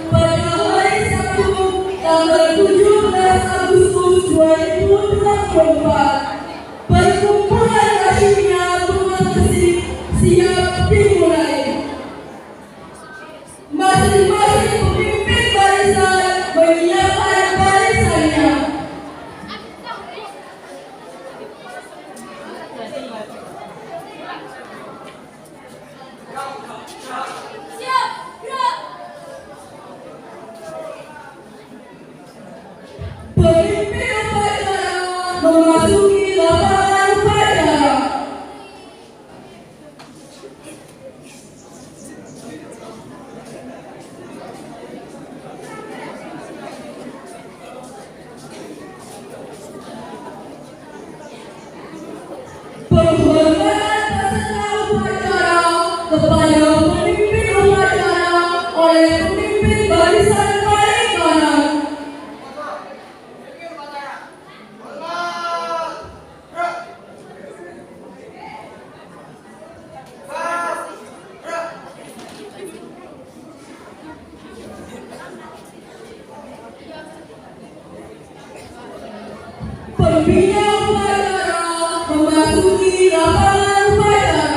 pada hari Sabtu tanggal 17 Agustus 2024. Perkumpulan Rashinya Bunga Persib siap dimulai. Masing-masing pemimpin barisan menyiapkan barisannya. Siap, gerak. Pemimpin upacara memasuki lapangan upacara. Penghormatan peserta upacara kepada pemimpin upacara oleh pemimpin barisan paling kanan. Pembina upacara memasuki lapangan upacara.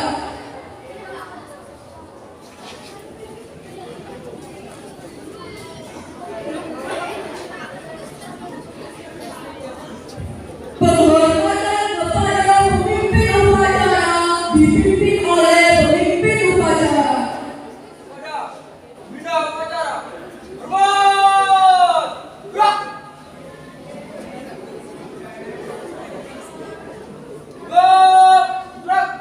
Penghormatan kepada pemimpin upacara dipimpin oleh pemimpin upacara. Pembina upacara, hormat, gerak. Gerak, gerak.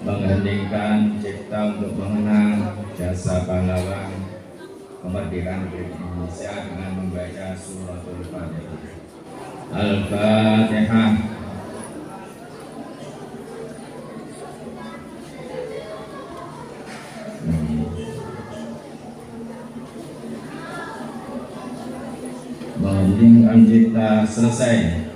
mengheningkan cipta untuk mengenang jasa pahlawan kemerdekaan Republik Indonesia dengan membaca suratul Fatihah. Al-Fatihah. Mengheningkan cipta selesai.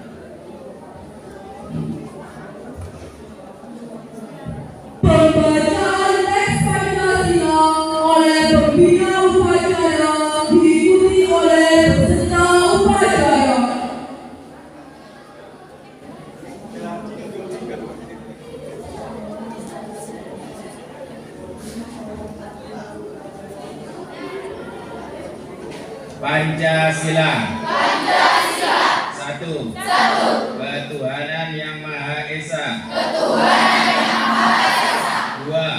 Pembacaan teks Pancasila oleh pembina upacara diikuti oleh peserta upacara. Pancasila. Satu. Ketuhanan yang Maha Esa. Dua.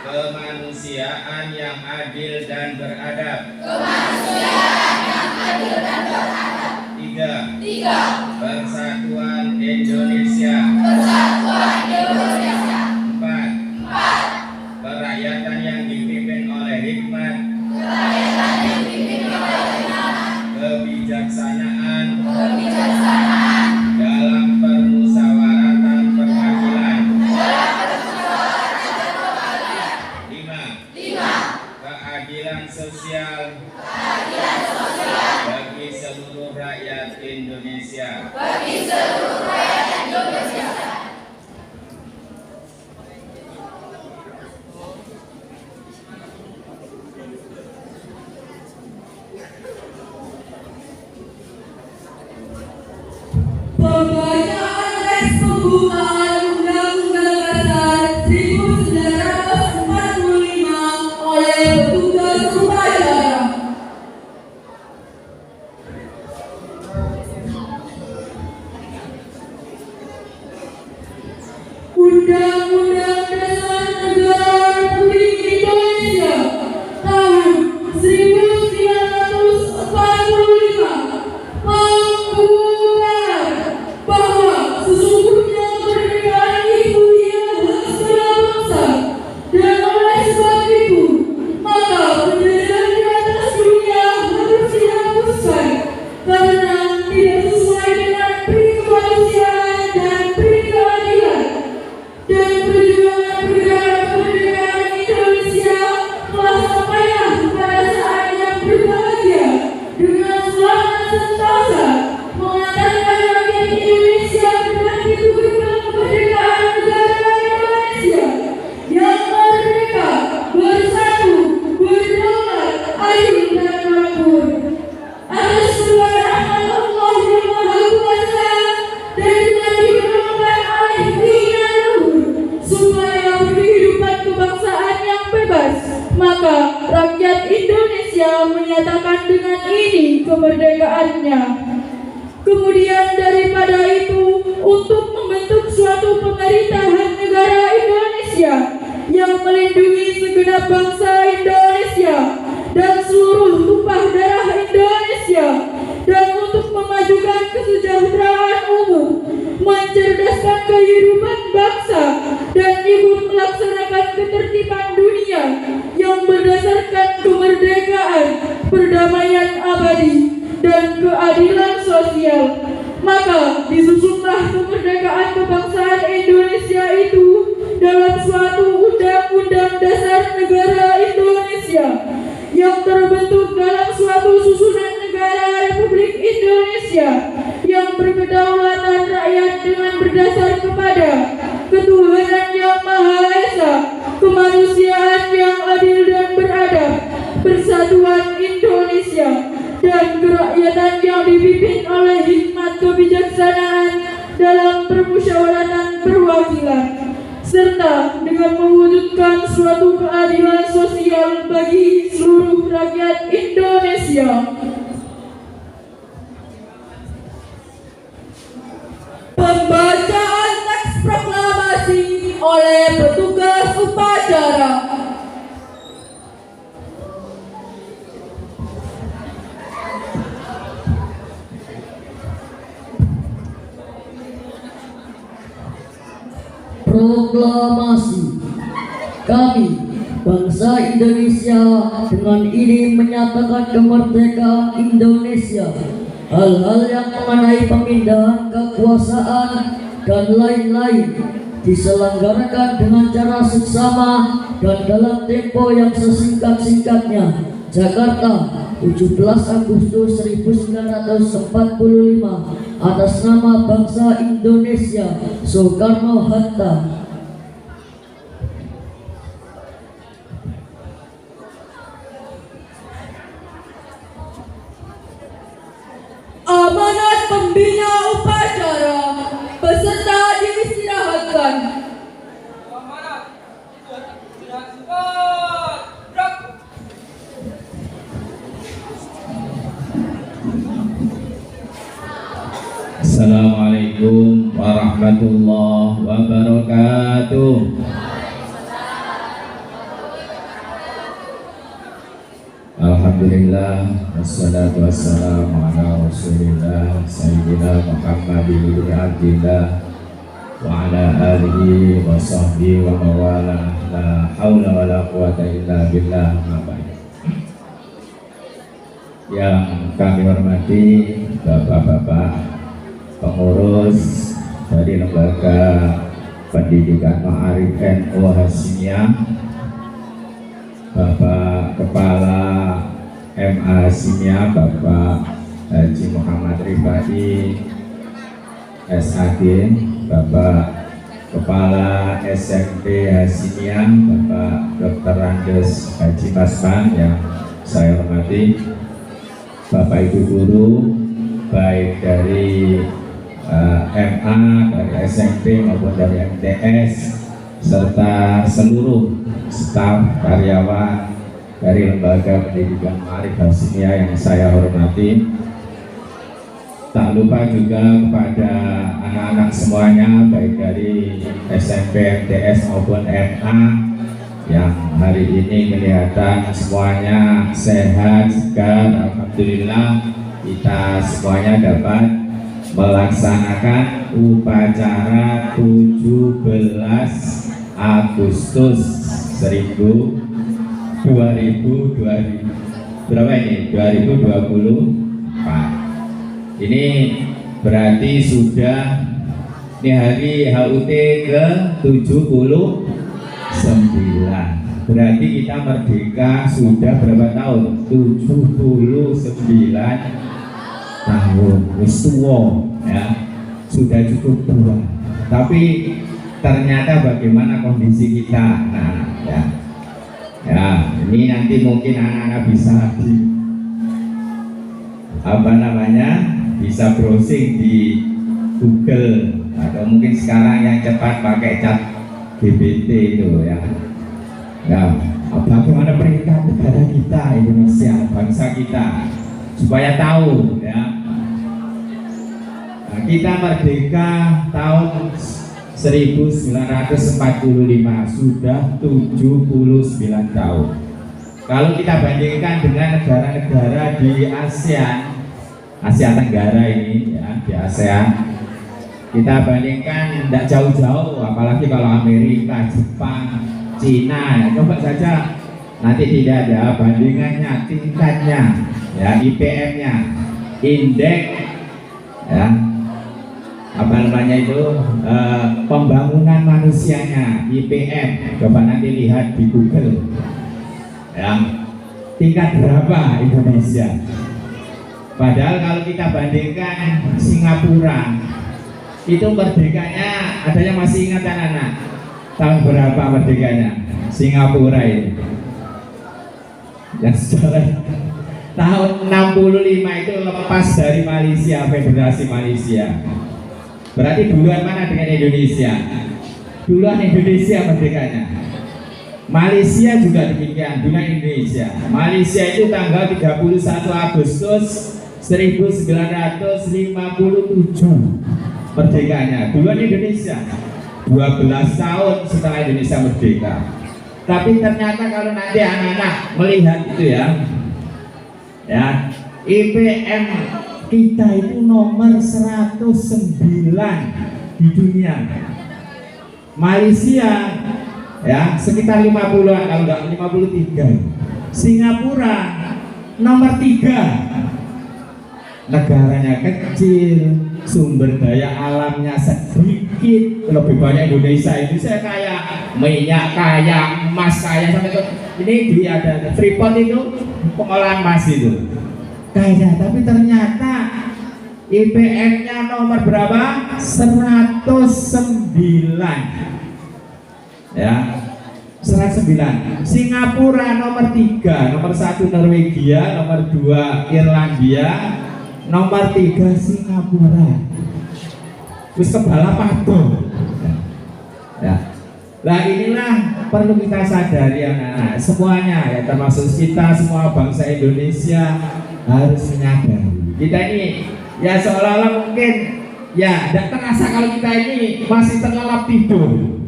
Kemanusiaan yang adil dan beradab. Tiga. Persatuan Indonesia. Empat. Kerakyatan yang dipimpin oleh hikmat, kebijaksanaan dalam permusyawaratan perwakilan. Lima. Keadilan sosial bagi seluruh rakyat Indonesia. Pembacaan teks pembukaan Undang-Undang Dasar 1945 oleh petugas upacara. Undang-Undang Dasar Negara Republik Indonesia tahun 1945 membuat bahwa sesungguhnya kemerdekaan itu ialah hak segala bangsa, dan oleh sebab itu maka penjajahan di atas dunia harus dihapuskan karena tidak sesuai dengan peri kemanusiaan dan peri keadilan. Dan perjuangan pergerakan kemerdekaan Indonesia telah sampailah pada saat yang berbahagia dengan selamat sentosa mengatakan rakyat Indonesia berbakti untuk kemerdekaan negara Indonesia yang merdeka, bersatu, berdaulat, adil dan makmur. Atas perkataan Allah yang Maha Kuasa dan dengan diperlukan oleh keinginan luhur supaya berkehidupan kebangsaan yang bebas, maka rakyat Indonesia menyatakan dengan ini kemerdekaannya. Kemudian daripada itu, untuk membentuk suatu pemerintahan negara Indonesia yang melindungi segenap bangsa Indonesia dan seluruh tumpah darah Indonesia, dan untuk memajukan kesejahteraan umum, mencerdaskan kehidupan bangsa, dan ikut melaksanakan ketertiban dunia yang berdasarkan kemerdekaan, perdamaian abadi, dan keadilan sosial. Maka disusunlah kemerdekaan kebangsaan Indonesia itu dalam suatu Undang-Undang Dasar Negara Indonesia yang terbentuk dalam suatu susunan negara Republik Indonesia yang berkedaulatan rakyat dengan berdasar kepada ketuhanan yang Maha Esa, kemanusiaan yang adil dan beradab, persatuan Indonesia, dan kerakyatan yang dipimpin oleh hikmat kebijaksanaan dalam permusyawaratan perwakilan, serta dengan mewujudkan suatu keadilan sosial bagi seluruh rakyat Indonesia. Pembacaan teks proklamasi oleh petugas upacara. Proklamasi. Kami, bangsa Indonesia, dengan ini menyatakan kemerdekaan Indonesia. Hal-hal yang mengenai pemindahan kekuasaan dan lain-lain diselenggarakan dengan cara seksama dan dalam tempo yang sesingkat-singkatnya. Jakarta, 17 Agustus 1945, atas nama bangsa Indonesia, Soekarno-Hatta. Amanat pembina upacara, peserta diistirahatkan. Assalamualaikum warahmatullahi wabarakatuh. Alhamdulillah, wassalatu wassalamu ala rasulillah Sayyidina Muhammadin ibn Abdillah wa ala alihi wa sahbihi wa mawala. La hawla wa la quwata illa billah. Yang kami hormati Bapak-bapak pengurus dari Lembaga Pendidikan Ma'arif NU Hasimiyah, Bapak Kepala MA Hasimiyah, Bapak Haji Muhammad Rifai SAG, Bapak Kepala SMP Hasimiyah, Bapak Dr. Andes Haji Masman yang saya hormati, Bapak Ibu guru baik dari MA, dari SMP maupun dari MTS, serta seluruh staf karyawan dari Lembaga Pendidikan Ma'arif Hasimiyah yang saya hormati. Tak lupa juga kepada anak-anak semuanya baik dari SMP, MTS maupun MA yang hari ini kelihatan semuanya sehat, segar. Alhamdulillah kita semuanya dapat melaksanakan upacara 17 Agustus 2024. Ini berarti sudah ini hari HUT ke 79. Berarti kita merdeka sudah berapa tahun? 79 tahun. Wis tuwa ya. Sudah cukup tua. Tapi ternyata bagaimana kondisi kita? Nah, ya, ini nanti mungkin anak-anak bisa bisa browsing di Google atau mungkin sekarang yang cepat pakai chat GPT itu ya. Ya, bagaimana peringkat negara kita Indonesia, bangsa kita, supaya tahu ya. Nah, kita merdeka tahun 1945, sudah 79 tahun. Kalau kita bandingkan dengan negara-negara di Asia Tenggara ini ya, di ASEAN, kita bandingkan tidak jauh-jauh, apalagi kalau Amerika, Jepang, Cina, coba saja nanti tidak ada bandingannya, tingkatnya, ya, IPM-nya, indeks, ya, pembangunan manusianya, IPM, coba nanti lihat di Google, ya, tingkat berapa Indonesia. Padahal kalau kita bandingkan Singapura, itu merdekanya, ada yang masih ingat anak-anak? Tahun berapa merdekanya Singapura ini? Yang sejarah tahun 65 itu lepas dari Malaysia, Federasi Malaysia. Berarti duluan mana dengan Indonesia? Duluan Indonesia merdekanya. Malaysia juga demikian, duluan Indonesia. Malaysia itu tanggal 31 Agustus 1957 merdekanya. Duluan Indonesia. 12 tahun setelah Indonesia merdeka. Tapi ternyata kalau nanti anak-anak melihat itu ya, IPM kita itu nomor 109 di dunia. Malaysia ya sekitar 50-an kalau enggak 53. Singapura nomor 3. Negaranya kecil, sumber daya alamnya sedikit, lebih banyak Indonesia. Indonesia kaya minyak, kaya emas, kaya sampai itu. Ini di ada Freeport itu pengolahan emas itu. Kaya, tapi ternyata IPM-nya nomor berapa? 109. Ya. 109. Singapura nomor 3, nomor 1 Norwegia, nomor 2 Irlandia, nomor 3 Singapura. Wis kebala padha. Ya. Nah inilah perlu kita sadari anak-anak semuanya ya, termasuk kita semua bangsa Indonesia harus menyadari kita ini ya seolah-olah mungkin ya tidak terasa kalau kita ini masih terlelap tidur,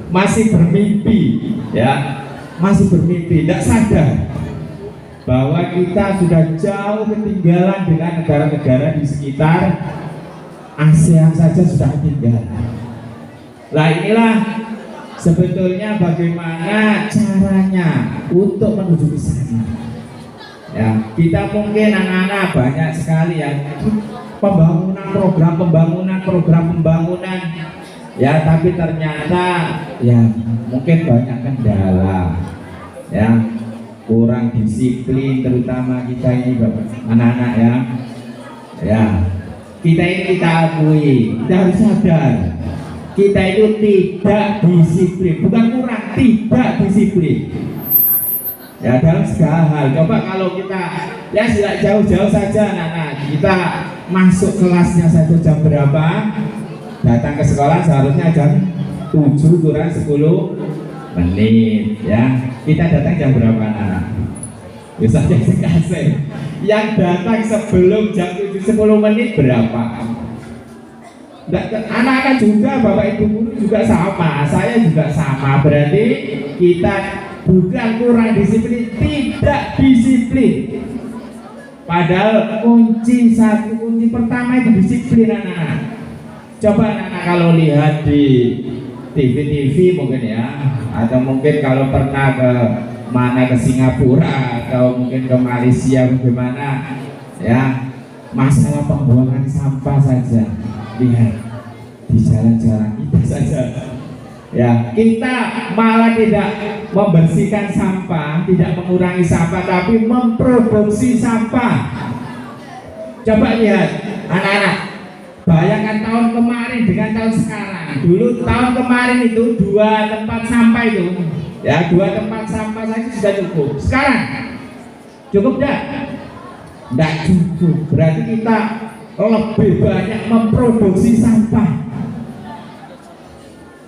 masih bermimpi ya, masih bermimpi, tidak sadar bahwa kita sudah jauh ketinggalan dengan negara-negara di sekitar ASEAN saja sudah ketinggalan. Nah inilah sebetulnya bagaimana caranya untuk menuju ke sana. Ya, kita mungkin anak-anak banyak sekali ya program pembangunan ya, tapi ternyata ya mungkin banyak kendala ya, kurang disiplin terutama kita ini anak-anak ya kita ini kita akui, kita harus sadar kita itu tidak disiplin, bukan kurang, tidak disiplin ya dalam segala hal. Coba kalau kita ya tidak jauh-jauh saja anak-anak, kita masuk kelasnya saja jam berapa, datang ke sekolah seharusnya jam 7 kurang 10 menit ya, kita datang jam berapa anak-anak? Bisa kasih yang datang sebelum jam 7 10 menit berapa? Anak-anak juga, bapak ibu guru juga sama, saya juga sama. Berarti kita bukan kurang disiplin, tidak disiplin. Padahal kunci pertama itu disiplin anak-anak. Coba anak-anak kalau lihat di TV mungkin ya, atau mungkin kalau pernah ke Singapura atau mungkin ke Malaysia bagaimana ya, masalah pembuangan sampah saja. Lihat di jalan-jalan kita saja ya, kita malah tidak membersihkan sampah, tidak mengurangi sampah, tapi memproduksi sampah. Coba lihat anak-anak, bayangkan tahun kemarin dengan tahun sekarang. Dulu tahun kemarin itu 2 tempat sampah itu ya, 2 tempat sampah saja sudah cukup. Sekarang cukup enggak? Enggak cukup. Berarti kita lebih banyak memproduksi sampah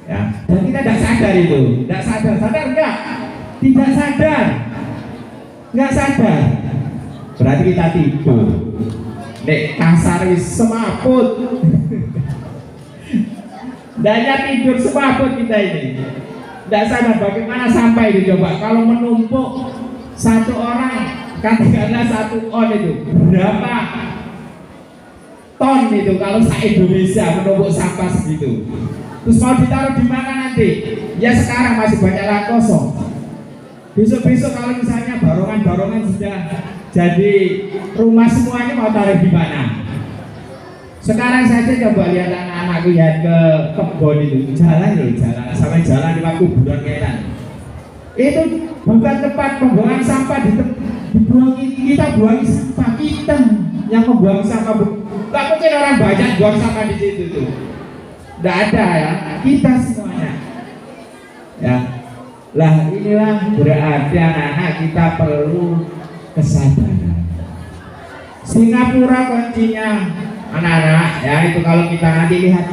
ya, dan kita tidak sadar itu, tidak sadar enggak? Tidak sadar, enggak sadar. Berarti kita tidur. Nek kasar wis semaput. Danya tidur semaput kita ini. Tidak sadar bagaimana sampah itu. Coba kalau menumpuk satu orang, katakanlah 1 on itu berapa ton itu kalau se-Indonesia menumpuk sampah segitu. Terus mau ditaruh di mana nanti? Ya sekarang masih banyak lahan kosong. Besok-besok kalau misalnya barongan sudah jadi rumah semuanya, mau taruh di mana? Sekarang saja coba lihat anak-anak, lihat ke kebun itu, jalan sampai jalan di kuburan kaitan. Itu bukan tempat pembuangan sampah, kita buangi sampah, kita yang membuang sampah. Gak mungkin orang banyak buang sampah di situ tuh. Tidak ada ya, kita semuanya. Ya, lah inilah berarti anak-anak kita perlu kesadaran. Singapura kuncinya anak-anak ya, itu kalau kita nanti lihat.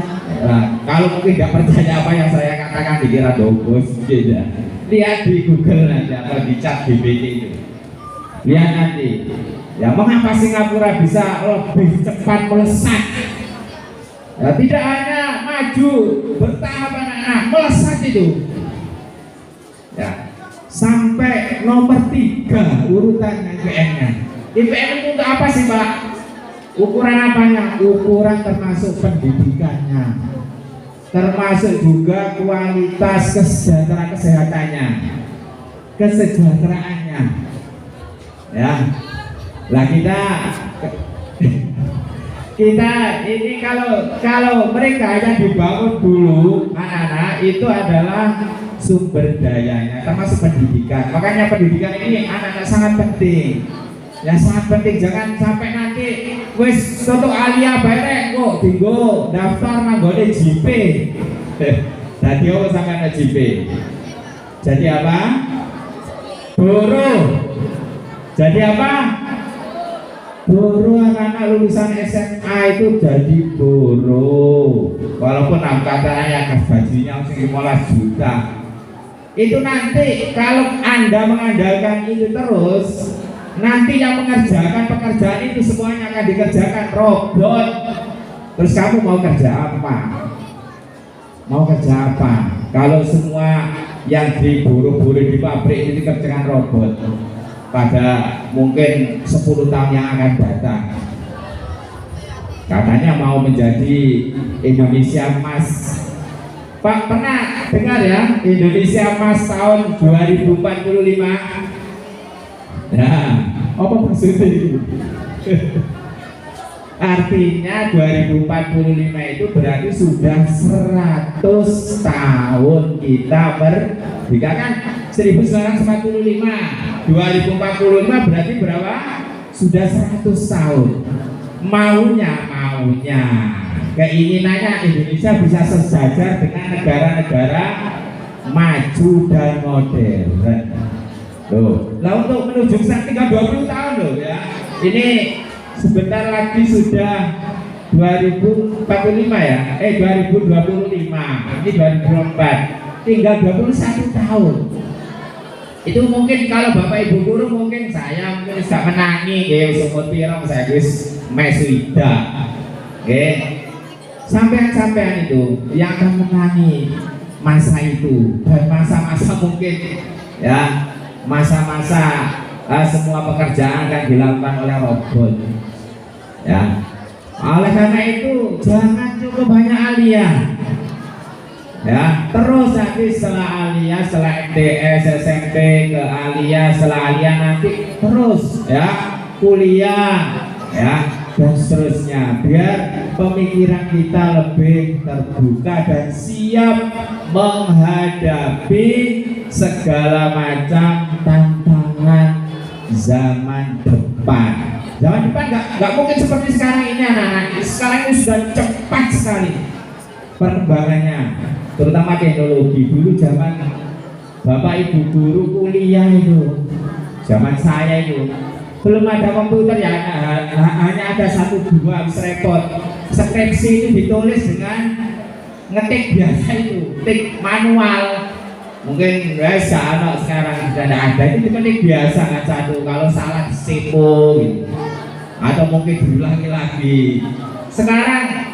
Nah, kalau mungkin tidak percaya apa yang saya katakan dikira dogos gitu ya. Lihat di Google nanti atau di chat GPT itu. Lihat nanti. Ya, mengapa Singapura bisa lebih cepat melesat? Ya, tidak hanya maju bertahap anak-anak, melesat itu. Ya, sampai nomor 3 urutan IPM-nya. IPM itu untuk apa sih Pak? Ukuran apanya? Ukuran termasuk pendidikannya. termasuk juga kualitas kesejahteraannya, ya. Lah kita ini kalau mereka yang dibangun dulu anak-anak itu adalah sumber dayanya, termasuk pendidikan. Makanya pendidikan ini anak-anak sangat penting. Ya sangat penting, jangan sampai nanti wis soto alia bareng kok tinggo daftar nanggone JP. Tadi apa sampai JP? Jadi apa? Buruh. Jadi apa? Buruh. Anak-anak lulusan SMA itu jadi buruh. Walaupun angkatannya bajunya 15 juta. Itu nanti kalau Anda mengandalkan itu terus, nanti yang mengerjakan pekerjaan itu semuanya akan dikerjakan robot. Terus kamu mau kerja apa? Mau kerja apa? Kalau semua yang diburu-buru di pabrik itu dikerjakan robot pada mungkin 10 tahun yang akan datang. Katanya mau menjadi Indonesia Emas. Pak pernah dengar ya Indonesia Emas tahun 2045? Nah, apa maksudnya itu? Artinya 2045 itu berarti sudah 100 tahun kita merdeka kan? 1945, 2045 berarti berapa? Sudah 100 tahun. Maunya keinginannya Indonesia bisa sejajar dengan negara-negara maju dan modern. Loh, lah untuk menuju sana tinggal 20 tahun loh ya. Ini sebentar lagi sudah 2045 ya. 2025. Ini 2024. Tinggal 21 tahun. Itu mungkin kalau Bapak Ibu guru mungkin saya mungkin bisa menangi sumur pirang saya wis mesuida. Sampean-sampean itu yang akan menangi masa itu dan masa-masa mungkin ya masa-masa semua pekerjaan akan dilakukan oleh robot ya. Oleh karena itu jangan cukup banyak alia ya, terus nanti setelah alia, setelah MTS, SMP ke alia, setelah alia nanti terus ya kuliah ya dan seterusnya, biar pemikiran kita lebih terbuka dan siap menghadapi segala macam tantangan zaman depan. Zaman depan nggak mungkin seperti sekarang ini anak-anak. Sekarang ini sudah cepat sekali perkembangannya, terutama teknologi. Dulu zaman Bapak Ibu guru kuliah itu, zaman saya itu belum ada komputer ya, hanya ada 1-2 repot. Skripsi itu ditulis dengan ngetik biasa itu, tik manual. Mungkin guys anak sekarang sudah ada, itu diketik biasa kan satu, kalau salah disipu gitu. Atau mungkin diulangi lagi. Sekarang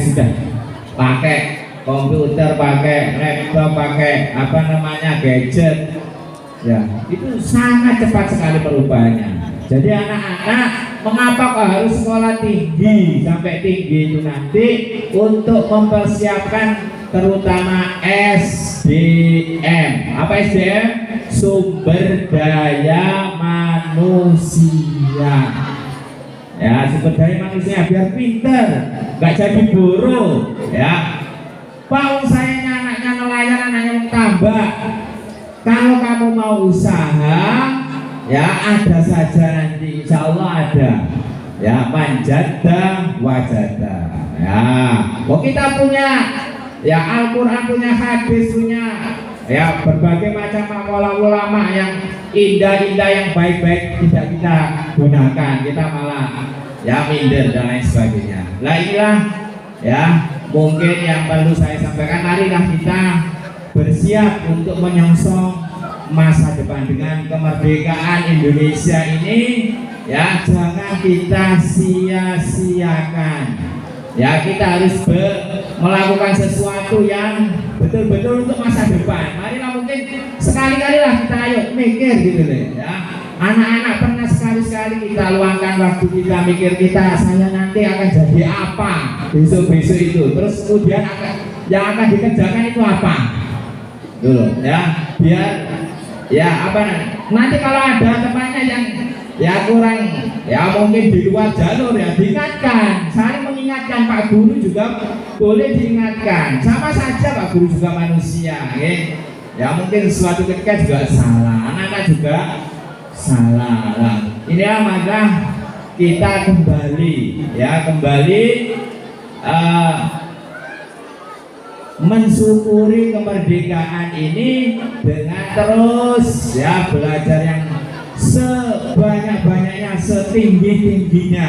sudah pakai komputer, pakai laptop, pakai apa namanya gadget. Ya, itu sangat cepat sekali perubahannya. Jadi anak-anak, mengapa kok harus sekolah tinggi sampai tinggi itu nanti untuk mempersiapkan terutama SDM. Apa SDM? Sumber daya manusia. Ya, sumber daya manusia biar pinter, nggak jadi buruh. Ya, Pak, saya anaknya nelayan, anaknya tambah. Kalau kamu mau usaha, ya ada saja nanti, insya Allah ada. Ya, manjada wajada. Ya, kita punya ya Al-Quran, punya hadis, punya ya berbagai macam makalah ulama yang indah-indah, yang baik-baik tidak kita gunakan, kita malah ya minder dan lain sebagainya. Lah inilah ya mungkin yang perlu saya sampaikan. Marilah kita bersiap untuk menyongsong masa depan dengan kemerdekaan Indonesia ini. Ya, jangan kita sia-siakan. Ya, kita harus melakukan sesuatu yang betul-betul untuk masa depan. Marilah mungkin sekali-kalilah kita ayo mikir gitu deh ya. Anak-anak pernah sekali-sekali kita luangkan waktu kita mikir saya nanti akan jadi apa besok-besok itu. Terus kemudian akan yang akan dikerjakan itu apa? Dulu ya, biar ya apa nanti kalau ada tempatnya yang ya kurang ya mungkin di luar jalur ya diingatkan, saling mengingatkan. Pak Guru juga boleh diingatkan, sama saja Pak Guru juga manusia ya mungkin suatu ketika juga salah, anak-anak juga salah lah. Ini ya, maka kita kembali mensyukuri kemerdekaan ini dengan terus ya belajar yang sebanyak-banyaknya, setinggi-tingginya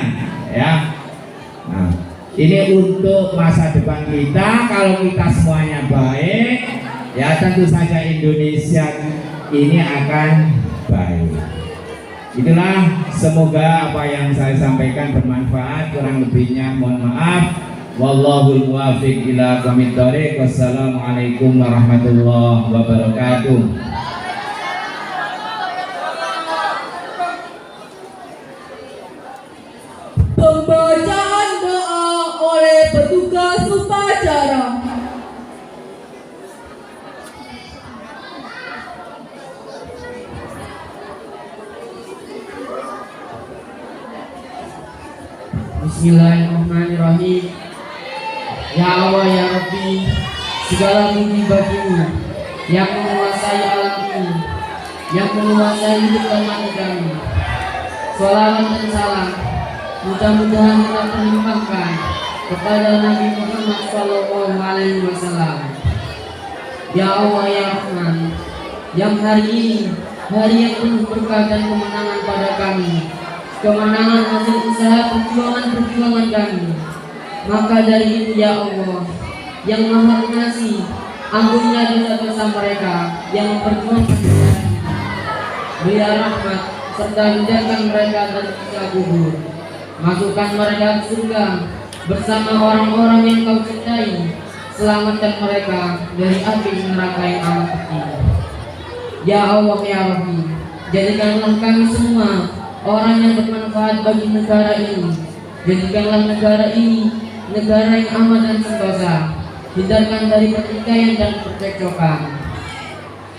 ya. Nah, ini untuk masa depan kita. Kalau kita semuanya baik ya tentu saja Indonesia ini akan baik. Itulah, semoga apa yang saya sampaikan bermanfaat, kurang lebihnya mohon maaf. Wallahul muwaffiq ila aqwamit thoriq. Wassalamualaikum warahmatullahi wabarakatuh. Pembacaan doa oleh petugas upacara. Bismillahirrahmanirrahim. Ya Allah ya Rabbi, segala puji bagimu yang menguasai alam ini, yang menguasai hidup dan mati kami. Salawat dan salam mudah-mudahan kita terlimpahkan kepada Nabi Muhammad SAW. Ya Allah ya Rahman, yang hari ini hari yang penuh berkah dan kemenangan pada kami, kemenangan hasil usaha perjuangan kami. Maka dari itu ya Allah yang Maha Pengasih, ampunilah dosa-dosa mereka yang memperjuangkan kita. Berilah rahmat serta hidupkan mereka dari siksa kubur. Masukkan mereka ke surga bersama orang-orang yang Kau cintai. Selamatkan mereka dari api neraka yang amat pedih. Ya Allah ya Rabbi, jadikanlah kami semua orang yang bermanfaat bagi negara ini. Jadikanlah negara ini negara yang aman dan sentosa. Hindarkan dari pertikaian dan percekcokan.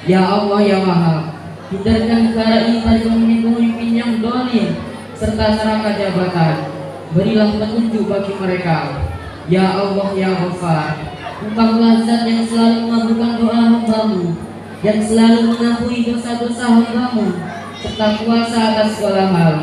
Ya Allah ya Wahhab, hindarkan negara ini dari pemimpin-pemimpin yang zalim serta serakah jabatan. Berilah petunjuk bagi mereka. Ya Allah ya Ghaffar, Engkaulah Zat yang selalu mengabulkan doa hamba-Mu, yang selalu mengampuni dosa-dosa hamba-Mu serta kuasa atas segala hal.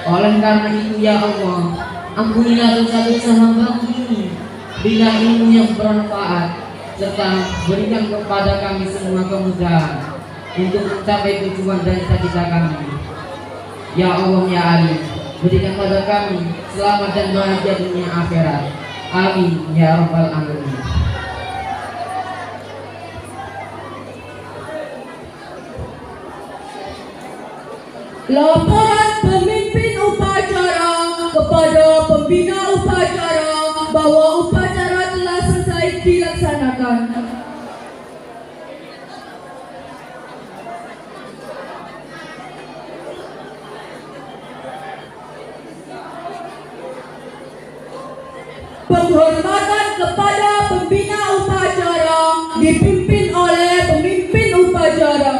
Oleh karena itu ya Allah, ampunilah dosa-dosa hamba-Mu ini, berilah ilmu yang bermanfaat, serta berikan kepada kami semua kemudahan untuk mencapai tujuan dan cita-cita kami. Ya Allah ya Ali, berikan pada kami selamat dan bahagia dunia akhirat. Amin ya Rabbal Alamin. Laporan pemimpin upacara kepada pembina upacara bahwa upacara telah selesai dilaksanakan. Penghormatan kepada pembina upacara dipimpin oleh pemimpin upacara.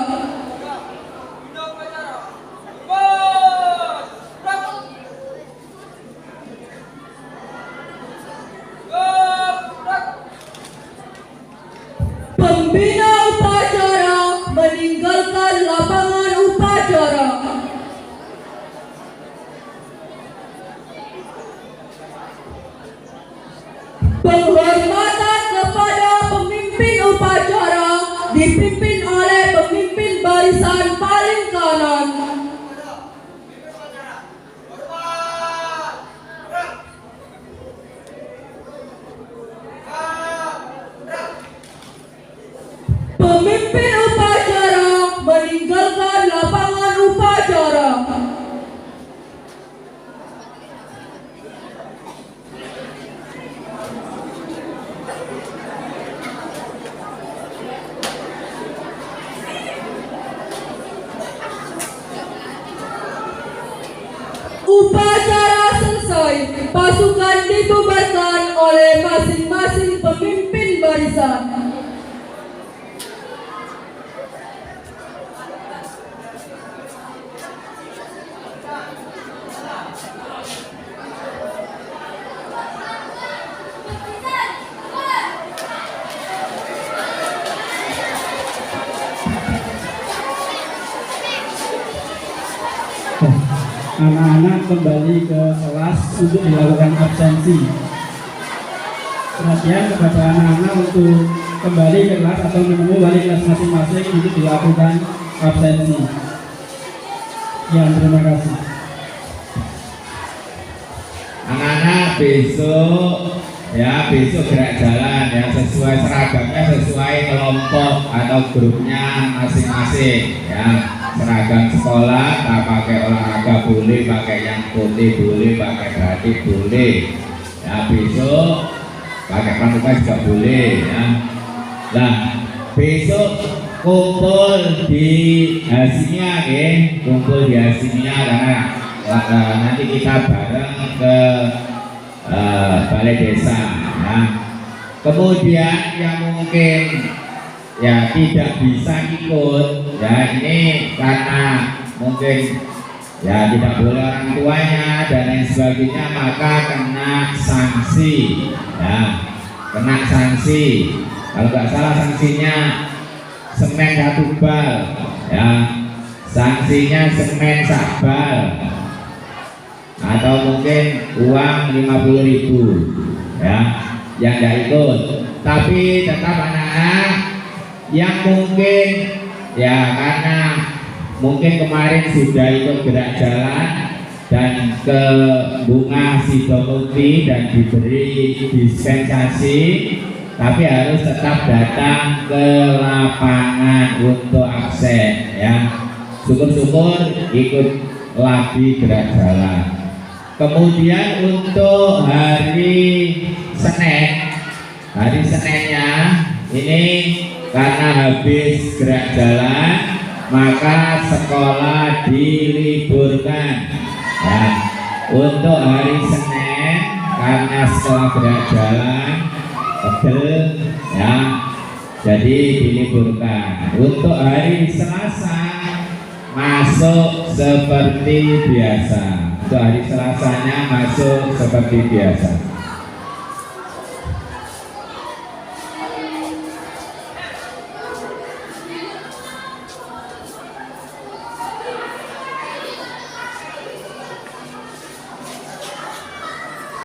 Pembina upacara meninggalkan lapangan upacara. Penghormatan kepada pemimpin upacara dipimpin oleh pemimpin barisan paling kanan. Pemimpin upacara meninggalkan lapangan upacara. Upacara selesai, pasukan dibubarkan oleh masing-masing pemimpin barisan. barisan. Anak-anak kembali ke kelas untuk dilakukan absensi. Perhatian kepada anak-anak untuk kembali ke kelas atau menemui wali kelas masing-masing untuk dilakukan absensi. Ya, terima kasih. Anak-anak besok gerak jalan ya, sesuai seragamnya, sesuai kelompok atau grupnya masing-masing ya. Seragam sekolah, tak pakai olahraga boleh, pakai yang putih boleh, pakai batik boleh ya. Besok pakai pramuka juga boleh ya. Nah, besok kumpul di Hasinia ya, kumpul di Hasinia karena nanti kita bareng ke balai desa ya. Kemudian yang mungkin ya tidak bisa ikut ya, ini karena mungkin ya tidak boleh orang tuanya dan lain sebagainya, maka kena sanksi ya, kena sanksi. Kalau nggak salah sanksinya semen 1 bal ya, sanksinya semen 1 bal atau mungkin uang 50.000 ya yang nggak ikut. Tapi tetap anak-anak yang mungkin ya karena mungkin kemarin sudah ikut gerak jalan dan ke Bunga Sidomukti dan diberi dispensasi, tapi harus tetap datang ke lapangan untuk absen ya. Syukur-syukur ikut lagi gerak jalan. Kemudian untuk hari Seninnya ini karena habis gerak jalan maka sekolah diliburkan ya. Untuk hari Senin karena sekolah gerak jalan pegel ya, jadi diliburkan. Untuk hari Selasa masuk seperti biasa. Untuk hari Selasanya masuk seperti biasa.